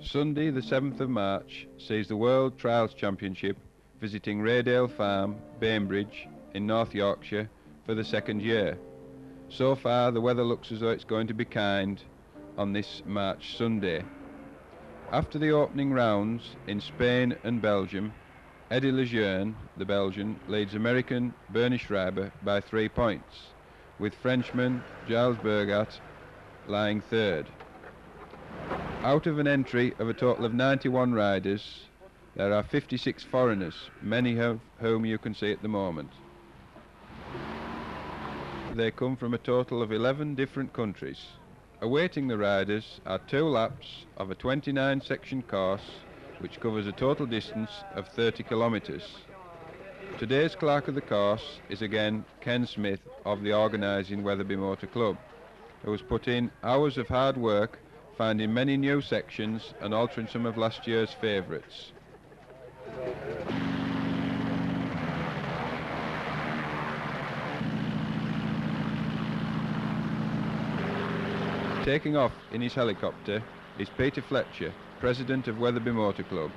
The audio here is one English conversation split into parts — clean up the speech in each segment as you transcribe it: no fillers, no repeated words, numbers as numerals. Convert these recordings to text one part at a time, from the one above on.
Sunday the 7th of March sees the World Trials Championship visiting Raydale Farm, Bainbridge in North Yorkshire for the second year. So far the weather looks as though it's going to be kind on this March Sunday. After the opening rounds in Spain and Belgium, Eddy Lejeune, the Belgian, leads American Bernie Schreiber by 3 points, with Frenchman Gilles Bergat lying third. Out of an entry of a total of 91 riders, there are 56 foreigners, many of whom you can see at the moment. They come from a total of 11 different countries. Awaiting the riders are 2 laps of a 29-section course which covers a total distance of 30 kilometres. Today's clerk of the course is again Ken Smith of the organising Wetherby Motor Club, who has put in hours of hard work finding many new sections and altering some of last year's favourites. Taking off in his helicopter is Peter Fletcher, president of Wetherby Motor Club,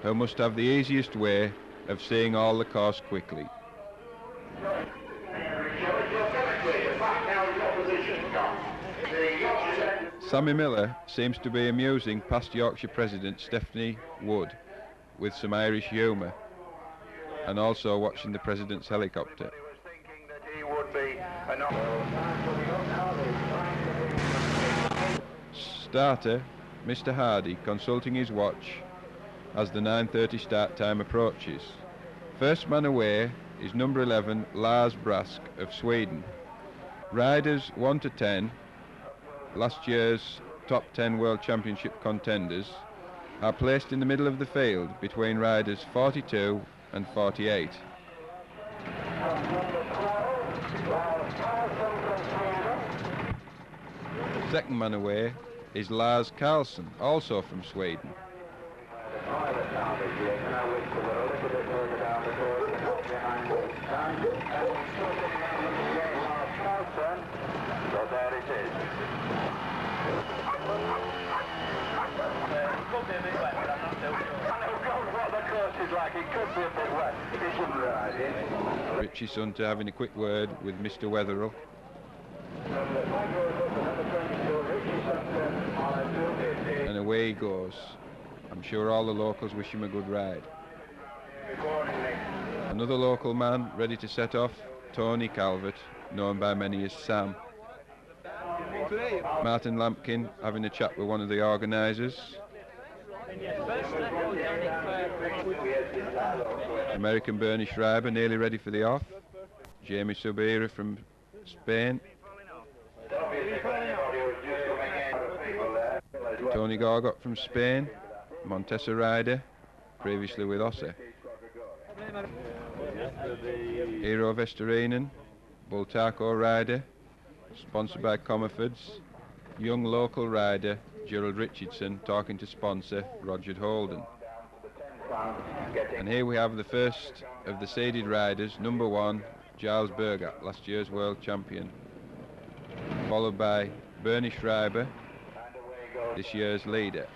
who must have the easiest way of seeing all the course quickly. Sammy Miller seems to be amusing past Yorkshire president Stephanie Wood with some Irish humour, and also watching the president's helicopter. Starter Mr. Hardy consulting his watch as the 9:30 start time approaches. First man away is number 11 Lars Brask of Sweden. Riders 1 to 10, last year's top 10 World Championship contenders, are placed in the middle of the field between riders 42 and 48. Second man away is Lars Karlsson, also from Sweden. Richie Sunter having a quick word with Mr. Wetherell. And away he goes. I'm sure all the locals wish him a good ride. Another local man ready to set off, Tony Calvert, known by many as Sam. Martin Lampkin having a chat with one of the organisers. American Bernie Schreiber nearly ready for the off. Jamie Subira from Spain. Tony Gorgot from Spain, Montesa rider, previously with Osse. Eero Vesterinen, Bultaco rider, sponsored by Comerfords. Young local rider Gerald Richardson talking to sponsor Roger Holden. And here we have the first of the seeded riders, number 1 Gilles Bergat, last year's world champion, followed by Bernie Schreiber, this year's leader.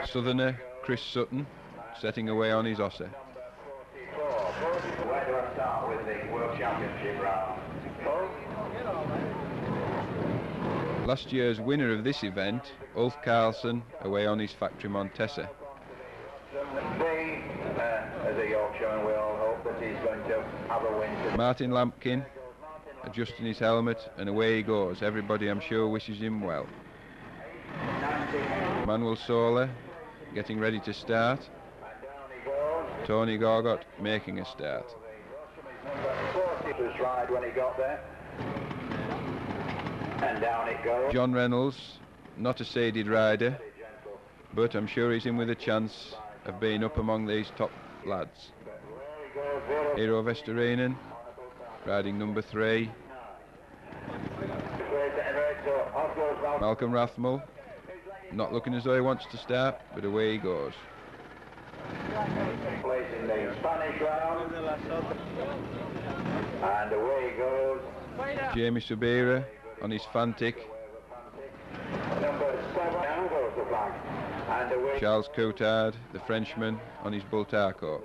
Southerner Chris Sutton setting away on his Osse. Last year's winner of this event, Ulf Karlsson, away on his factory Montesa. Martin Lampkin adjusting his helmet, and away he goes. Everybody, I'm sure, wishes him well. Manuel Sola getting ready to start. Tony Gorgot making a start. John Reynolds, not a seeded rider, but I'm sure he's in with a chance of being up among these top lads. Eero Vesterinen riding number 3. Malcolm Rathmel, not looking as though he wants to start, but away he goes. And away he goes. Jamie Subira on his Fantic, Number 7 now goes the flag. And away Charles Coutard, the Frenchman, on his Bultaco.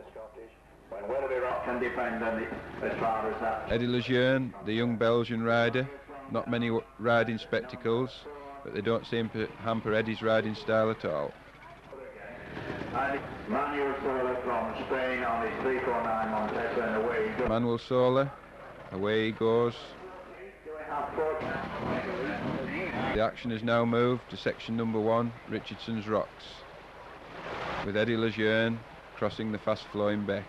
when Wetherby Rock can defend on the, as far as that. Eddie Lejeune, the young Belgian rider. Not many riding spectacles, but they don't seem to hamper Eddie's riding style at all. And Manuel Sola from Spain on his 349 Montesa, and away he goes. Manuel Sola, away he goes. The action has now moved to section number 1, Richardson's Rocks, with Eddie Lejeune crossing the fast-flowing beck.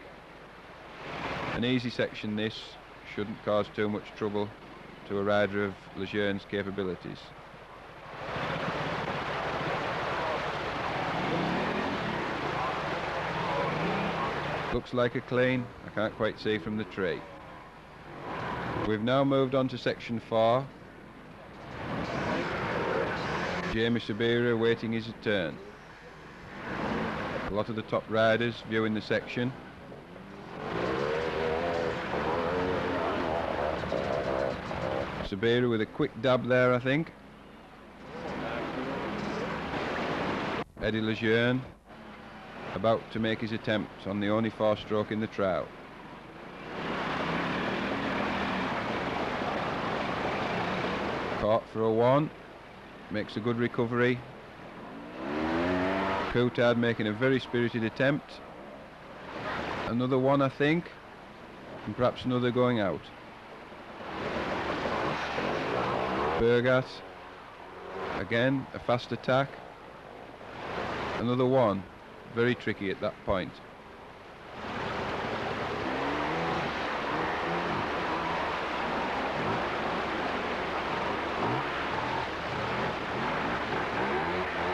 An easy section this, shouldn't cause too much trouble to a rider of Lejeune's capabilities. Looks like a clean, I can't quite see from the tree. We've now moved on to section 4. Jamie Sabira waiting his turn. A lot of the top riders viewing the section. Sabira with a quick dab there, I think. Eddie Lejeune about to make his attempt on the only 4-stroke in the trial. Caught for a 1, makes a good recovery. Coutard making a very spirited attempt. Another 1, I think, and perhaps another going out. Bergat, again a fast attack. Another 1, very tricky at that point.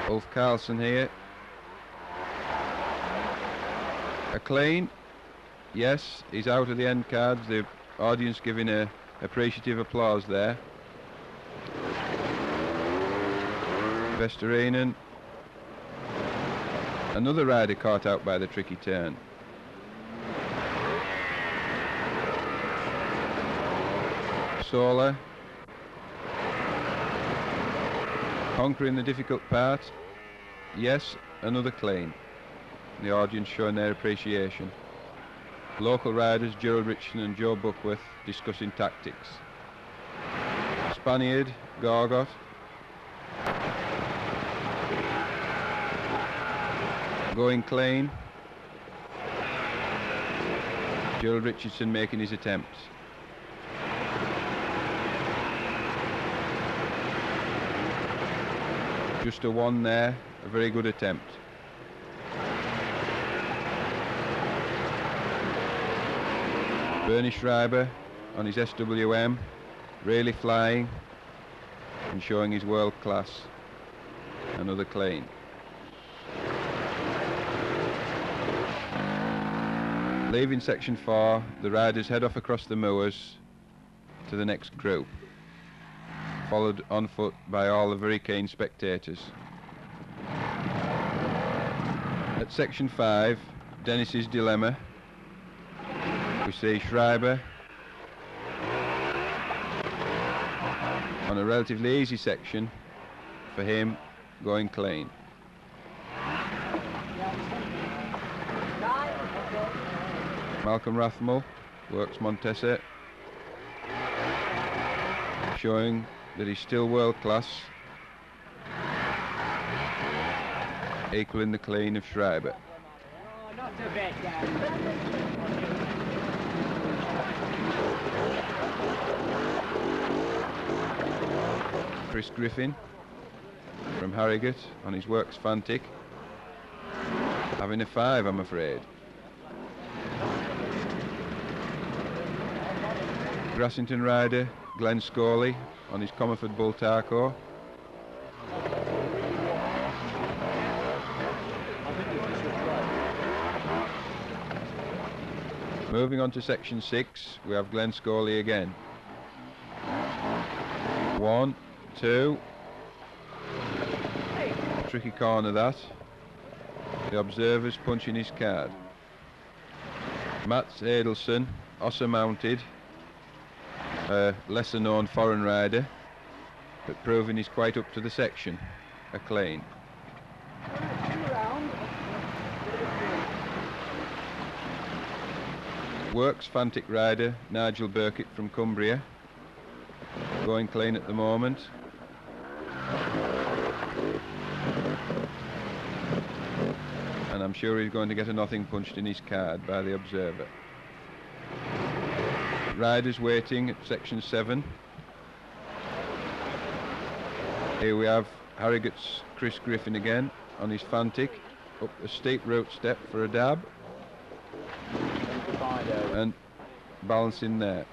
Ulf Carlson here. A clean. Yes, he's out of the end cards. The audience giving a appreciative applause there. Vesterinen. Another rider caught out by the tricky turn. Sola. Conquering the difficult part. Yes, another clean. The audience showing their appreciation. Local riders Gerald Richmond and Joe Buckworth discussing tactics. Spaniard, Gorgot. Going clean. Gerald Richardson making his attempts. Just a 1 there, a very good attempt. Bernie Schreiber on his SWM, really flying and showing his world class. Another clean. Leaving section 4, the riders head off across the moors to the next group, followed on foot by all the very keen spectators. At section 5, Dennis's Dilemma, we see Schreiber on a relatively easy section for him, going clean. Malcolm Rathmell works Montesa, showing that he's still world class, equaling the clean of Schreiber. Chris Griffin from Harrogate on his works Fantic, having a 5, I'm afraid. Grassington rider Glenn Scully on his Comerford Bultaco. Moving on to section 6, we have Glenn Scully again. 1, 2. Tricky corner that. The observers punching his card. Mats Edelson, also mounted. A lesser known foreign rider, but proving he's quite up to the section. a clean. Works Fantic rider Nigel Burkitt from Cumbria, going clean at the moment. And I'm sure he's going to get a nothing punched in his card by the observer. Riders waiting at section 7. Here we have Harrogate's Chris Griffin again on his Fantic, up a steep route step for a dab. And balancing there.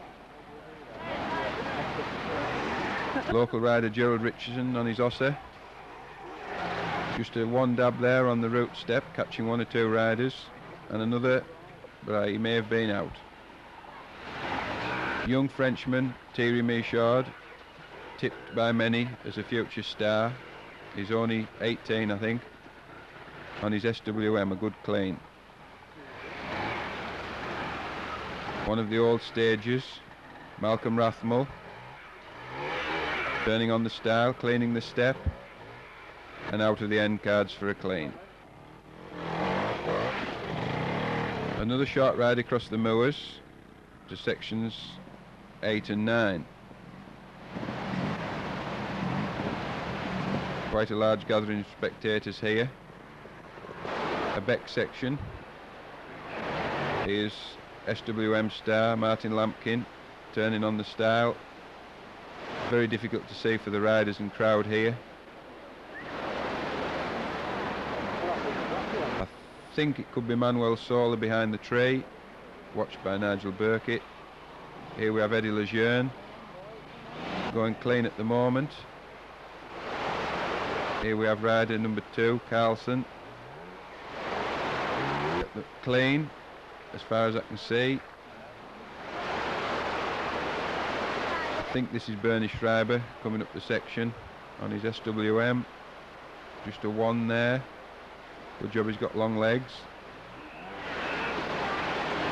Local rider Gerald Richardson on his Osser. Just a one dab there on the route step, catching one or two riders, and another, but he may have been out. Young Frenchman Thierry Michaud, tipped by many as a future star. He's only 18, I think, on his SWM, a good clean. One of the old stagers, Malcolm Rathmell, turning on the stile, cleaning the step, and out of the end cards for a clean. Another short ride across the moors to sections 8 and 9. Quite a large gathering of spectators here. A Beck section. Here's SWM star Martin Lampkin turning on the stile. Very difficult to see for the riders and crowd here. I think it could be Manuel Sola behind the tree, watched by Nigel Burkitt. Here we have Eddie Lejeune going clean at the moment. Here we have rider number 2, Carlson, clean as far as I can see. I think this is Bernie Schreiber coming up the section on his SWM. Just a 1 there. Good job, he's got long legs.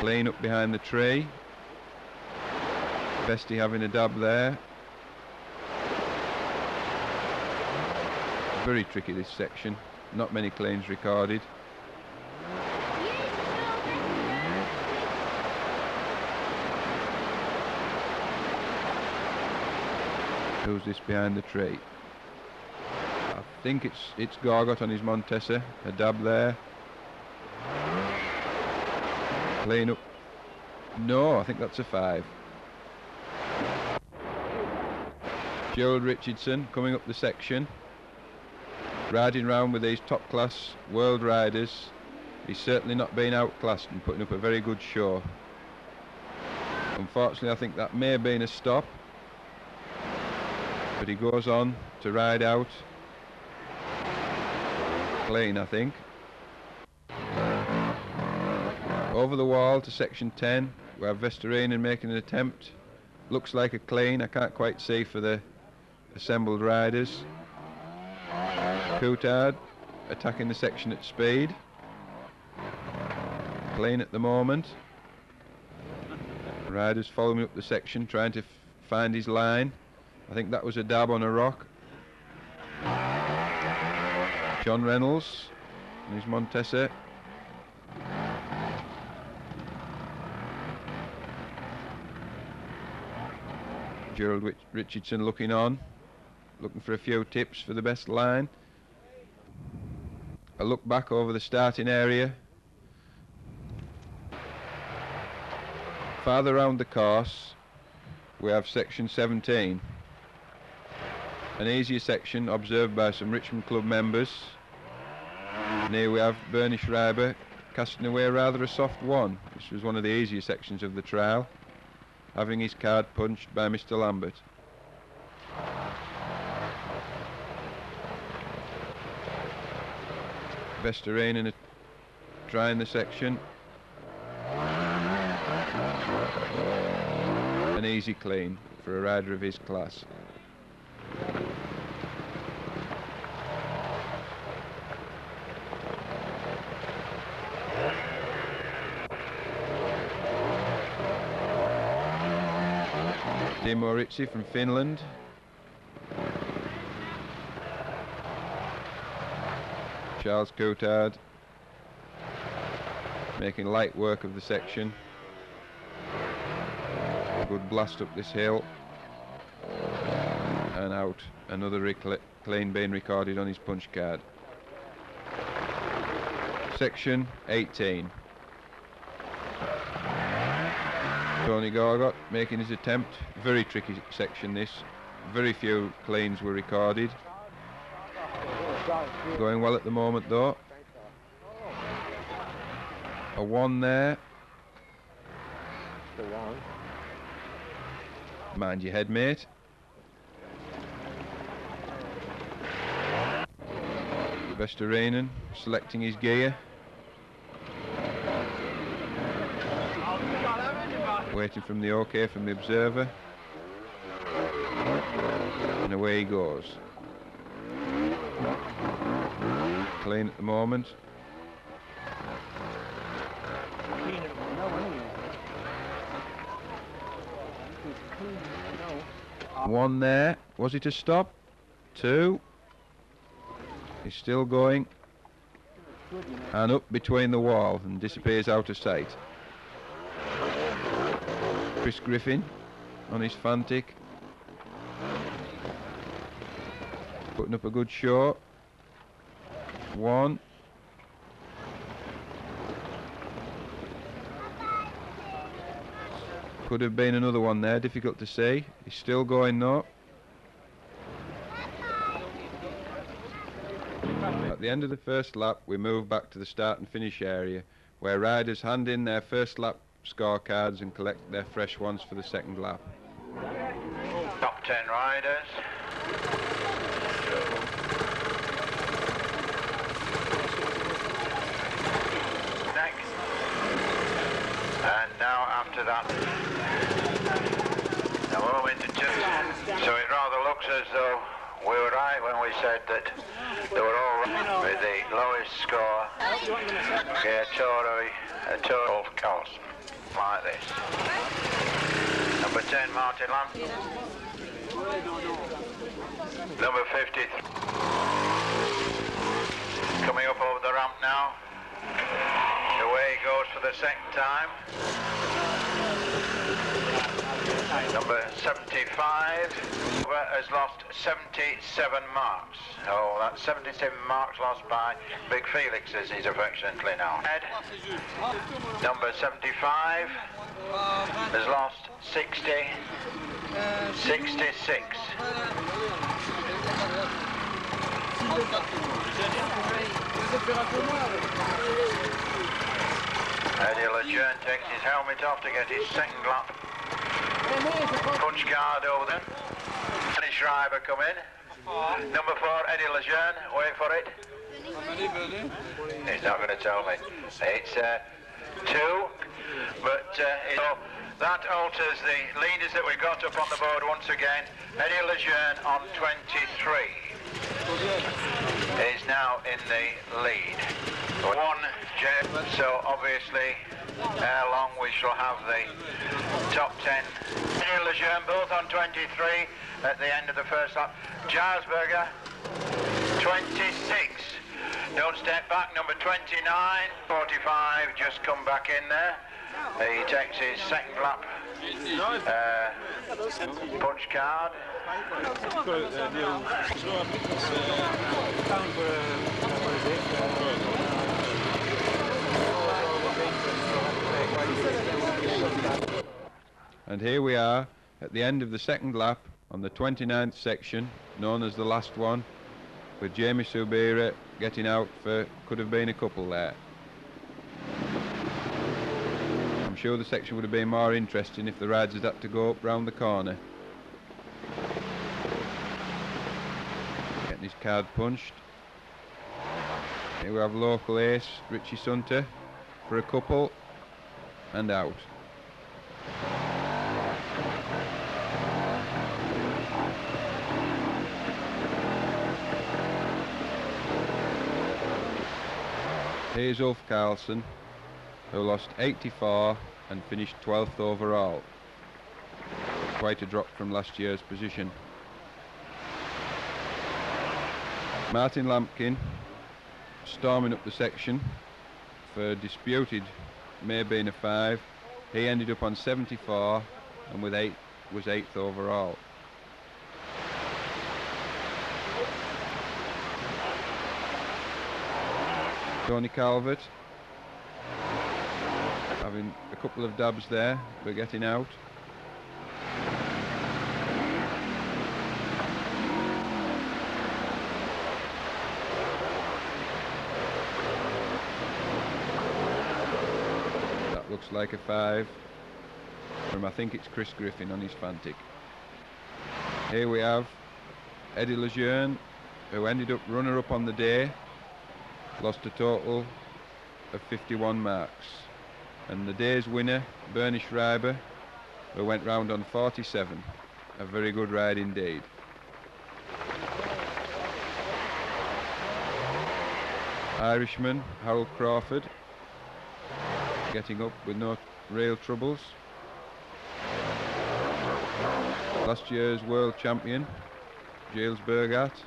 Clean up behind the tree. Bestie having a dab there. Very tricky, this section. Not many cleans recorded. Who's this behind the tree? I think it's Gorgot on his Montesa. A dab there. Clean up. No, I think that's a 5. Gerald Richardson coming up the section, riding round with these top class world riders. He's certainly not been outclassed and putting up a very good show. Unfortunately, I think that may have been a stop, but he goes on to ride out clean, I think. Over the wall to section 10, we have Vesterinen making an attempt. Looks like a clean, I can't quite see for the assembled riders. Coulthard attacking the section at speed. Clean at the moment. Riders following up the section, trying to find his line. I think that was a dab on a rock. John Reynolds and his Montesa. Gerald Richardson looking on, looking for a few tips for the best line. A look back over the starting area. Farther round the course, we have section 17. An easier section observed by some Richmond Club members. And here we have Bernie Schreiber casting away rather a soft 1. This was one of the easier sections of the trial, having his card punched by Mr. Lambert. Vesterinen trying the section. An easy clean for a rider of his class. Timo Ritsi from Finland. Charles Coutard making light work of the section. A good blast up this hill and out. Another clean being recorded on his punch card. Section 18. Tony Gorgot making his attempt. Very tricky section this. Very few cleans were recorded. Going well at the moment though. A 1 there. Mind your head, mate. Vesterainen selecting his gear. Waiting from the OK from the observer. And away he goes. Clean at the moment. One there. Was it a stop? 2. He's still going. And up between the wall and disappears out of sight. Chris Griffin on his Fantic. Putting up a good show. 1. Could have been another one there, difficult to see. He's still going though. At the end of the first lap, we move back to the start and finish area, where riders hand in their first lap scorecards and collect their fresh ones for the second lap. Top 10 riders. Next. And now after that, a moment to just, so it rather looks as though we were right when we said that they were all right with the lowest score. Okay, a total cost like this. Number 10, Martin Lamb. Number 50. Coming up over the ramp now. Away he goes for the second time. Number 75 has lost 77 marks. Oh, that's 77 marks lost by Big Felix, as he's affectionately known. Number 75 has lost 66. Eddie Lejeune takes his helmet off to get his second lap punch card over them. Danny Schreiber come in. Number 4, Eddie Lejeune, wait for it. He's not going to tell me. It's 2, but that alters the leaders that we've got up on the board once again. Eddie Lejeune on 23 is now in the lead. 1 jet, so obviously ere long we shall have the top 10. Eddie Lejeune both on 23 at the end of the first lap. Jarsberger 26. Don't step back, number 29. 45 just come back in there. He takes his second lap punch card. And here we are at the end of the second lap on the 29th section, known as the last one, with Jamie Subira getting out for, could have been a couple there. I'm sure the section would have been more interesting if the riders had had to go up round the corner. Getting his card punched. Here we have local ace Richie Sunter for a couple and out. Here's Ulf Carlson, who lost 84 and finished 12th overall. Quite a drop from last year's position. Martin Lampkin storming up the section for disputed may being a 5. He ended up on 74 and was 8th overall. Tony Calvert having a couple of dabs there, but getting out. That looks like a 5 from, I think it's Chris Griffin on his Fantic. Here we have Eddie Lejeune, who ended up runner-up on the day, lost a total of 51 marks. And the day's winner, Bernie Schreiber, who went round on 47. A very good ride indeed. Irishman, Harold Crawford, getting up with no real troubles. Last year's world champion, Giles Burghardt,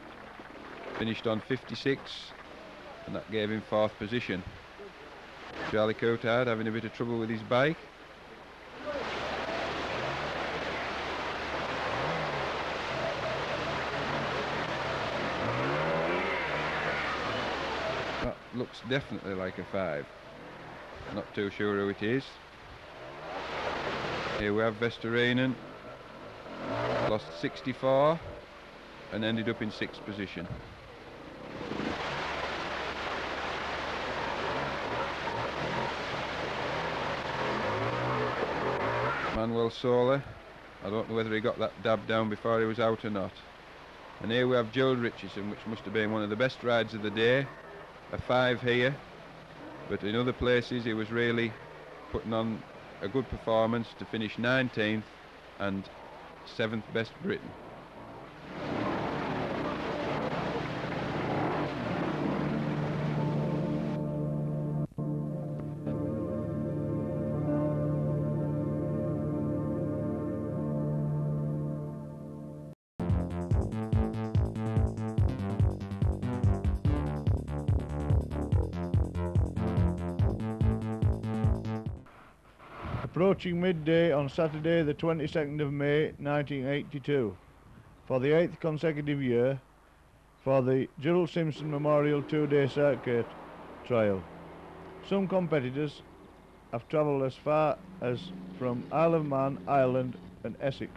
finished on 56, and that gave him 4th position. Charlie Coulthard having a bit of trouble with his bike. That looks definitely like a 5. Not too sure who it is. Here we have Vesterainen, lost 64 and ended up in 6th position. Manuel Sola, I don't know whether he got that dab down before he was out or not. And here we have Gerald Richardson, which must have been one of the best rides of the day. A 5 here, but in other places he was really putting on a good performance to finish 19th and 7th best Briton. Approaching midday on Saturday the 22nd of May 1982 for the 8th consecutive year for the Gerald Simpson Memorial 2-day Sidecar Trial. Some competitors have travelled as far as from Isle of Man, Ireland and Essex.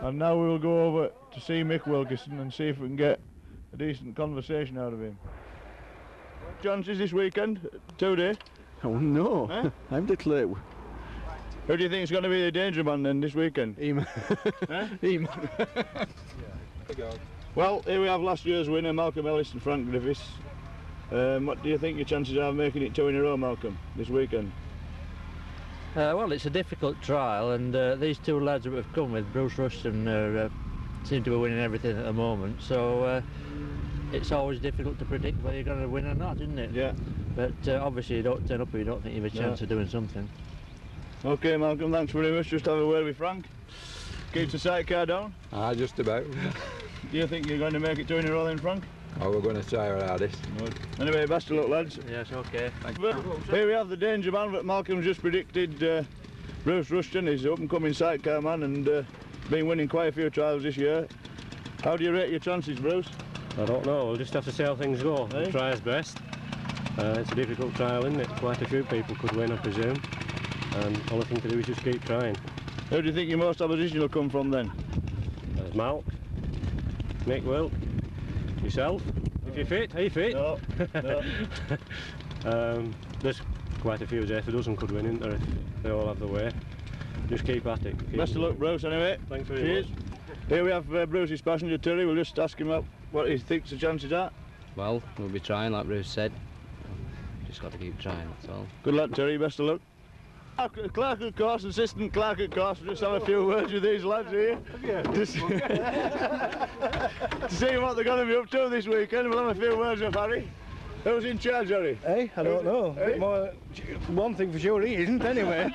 And now we will go over to see Mick Wilkinson and see if we can get a decent conversation out of him. Chances this weekend, 2-day? Oh no, Eh? I'm declared. Who do you think is going to be the danger man then this weekend? Eamon. Eh? Eamon. Well, here we have last year's winner, Malcolm Ellis and Frank Griffiths. What do you think your chances are of making it 2 in a row, Malcolm, this weekend? Well, it's a difficult trial, and these two lads that we've come with, Bruce Rushton, seem to be winning everything at the moment, so it's always difficult to predict whether you're going to win or not, isn't it? Yeah. But obviously you don't turn up if you don't think you have a chance of doing something. OK, Malcolm, thanks very much. Just have a word with Frank. Keeps the sidecar down. Just about. Do you think you're going to make it 2 in a row then, Frank? Oh, we're going to try our hardest. Good. Anyway, best of luck, lads. Yes, OK. Thank you. Here we have the danger man that Malcolm's just predicted. Bruce Rushton is up and coming sidecar man and been winning quite a few trials this year. How do you rate your chances, Bruce? I don't know, we'll just have to see how things go. Eh? Try his best. It's a difficult trial, isn't it? Quite a few people could win, I presume. And all the thing to do is just keep trying. Who do you think your most opposition will come from then? There's Malk, Mick Will, yourself, if you're fit. Are you fit? No, no. There's quite a few, half a dozen could win, isn't there, if they all have the way. Just keep at it. Best of luck, Bruce, anyway. Thanks very Cheers. much. Here we have Bruce's passenger, Terry. We'll just ask him what he thinks the chances are. Well, we'll be trying, like Bruce said. Just got to keep trying, that's all. Good luck, Terry. Best of luck. Clerk of course, assistant clerk of course. We'll just have a few words with these lads here. To see what they're going to be up to this weekend. We'll have a few words with Harry. Who's in charge, Harry? Hey, I don't know. Bit more, one thing for sure he isn't anyway.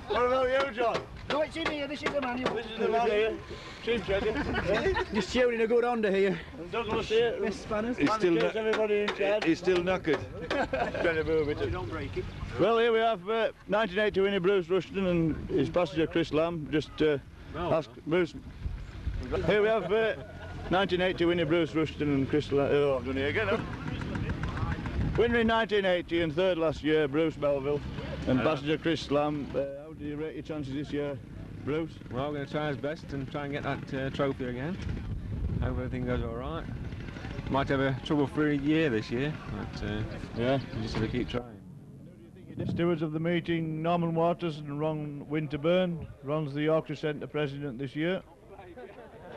What about you, John? No, it's in here, this is the manual. This is the man here. Seems ready. Just tuning a good Honda here. And Douglas here. Miss Spanners. He's still everybody in charge. He's still knackered. Trying to move it. Don't break it. Well, here we have 1980 winner Bruce Rushton and his passenger Chris Lamb. Just ask Bruce. Here we have 1980 winner Bruce Rushton and Chris Lamb. Oh, I'm doing it again. Winner in 1980 and third last year, Bruce Melville, and passenger Chris Lamb. How do you rate your chances this year, Bruce? Well, we're going to try his best and try and get that trophy again. Hope everything goes all right. Might have a trouble-free year this year, but Yeah. we just have to keep trying. Stewards of the meeting, Norman Waters and Ron Winterburn. Ron's the Yorkshire Centre president this year.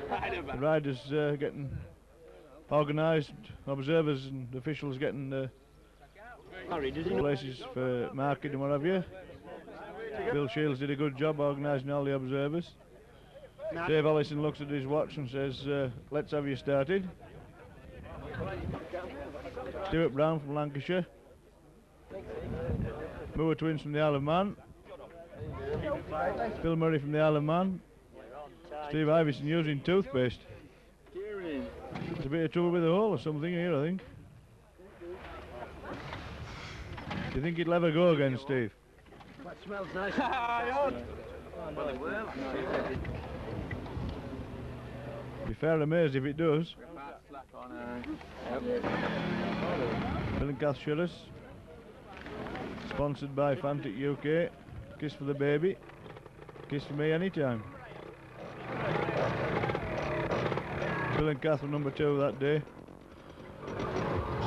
The riders getting organised, observers and officials getting places for marking and what have you. Bill Shields did a good job organising all the observers. Dave Ellison looks at his watch and says, let's have you started. Stuart Brown from Lancashire. Moore Twins from the Isle of Man. Phil Murray from the Isle of Man. Steve Iverson using toothpaste. There's a bit of trouble with the hole or something here, I think. Do you think it'll ever go again, Steve? That smells nice. Be fair amazed if it does. Bill and Kath Shillis. Sponsored by Fantic UK. Kiss for the baby. Kiss for me anytime. Bill and Kath were number 2 that day.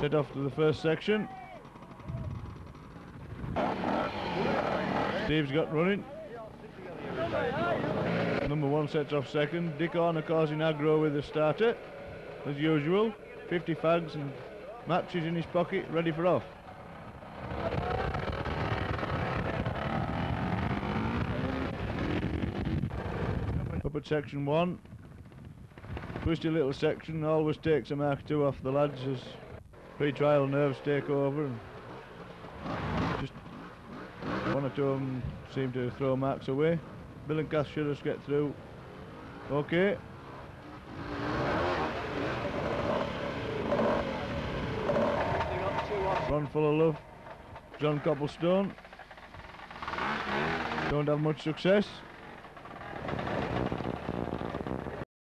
Set off to the first section. Steve's got running. Number 1 sets off second. Dick Horner causing aggro with the starter, as usual. 50 fags and matches in his pocket, ready for off. Up at section 1. Twisty little section, always takes a mark 2 off the lads as pre-trial nerves take over. And just 1 or 2 of them seem to throw marks away. Bill and Kath should just get through. Okay. Run full of love. John Copplestone. Don't have much success.